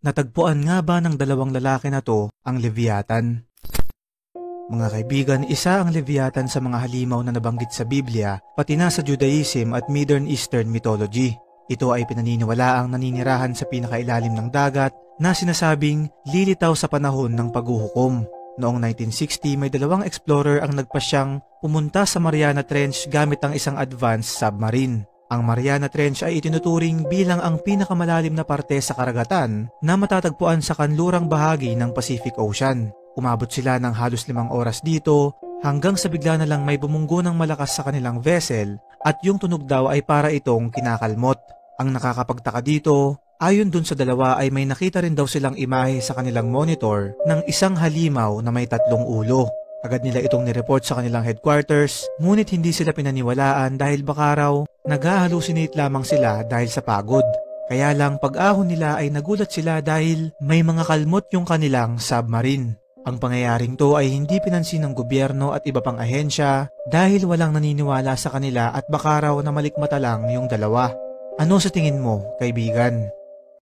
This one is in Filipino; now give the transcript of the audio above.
Natagpuan nga ba ng dalawang lalaki na to ang Leviathan? Mga kaibigan, isa ang Leviathan sa mga halimaw na nabanggit sa Biblia, pati na sa Judaism at Middle Eastern mythology. Ito ay pinaniniwalaang naninirahan sa pinakailalim ng dagat na sinasabing lilitaw sa panahon ng paghuhukom. Noong 1960, may dalawang explorer ang nagpasyang pumunta sa Mariana Trench gamit ang isang advanced submarine. Ang Mariana Trench ay itinuturing bilang ang pinakamalalim na parte sa karagatan na matatagpuan sa kanlurang bahagi ng Pacific Ocean. Umabot sila ng halos 5 oras dito hanggang sa bigla na lang may bumunggo ng malakas sa kanilang vessel at yung tunog daw ay para itong kinakalmot. Ang nakakapagtaka dito, ayon dun sa dalawa ay may nakita rin daw silang imahe sa kanilang monitor ng isang halimaw na may 3 ulo. Agad nila itong nireport sa kanilang headquarters, ngunit hindi sila pinaniwalaan dahil baka raw nag-halusinate lamang sila dahil sa pagod. Kaya lang pag-ahon nila ay nagulat sila dahil may mga kalmot yung kanilang submarine. Ang pangyayaring to ay hindi pinansin ng gobyerno at iba pang ahensya dahil walang naniniwala sa kanila at baka raw na malikmata lang yung dalawa. Ano sa tingin mo, kaibigan?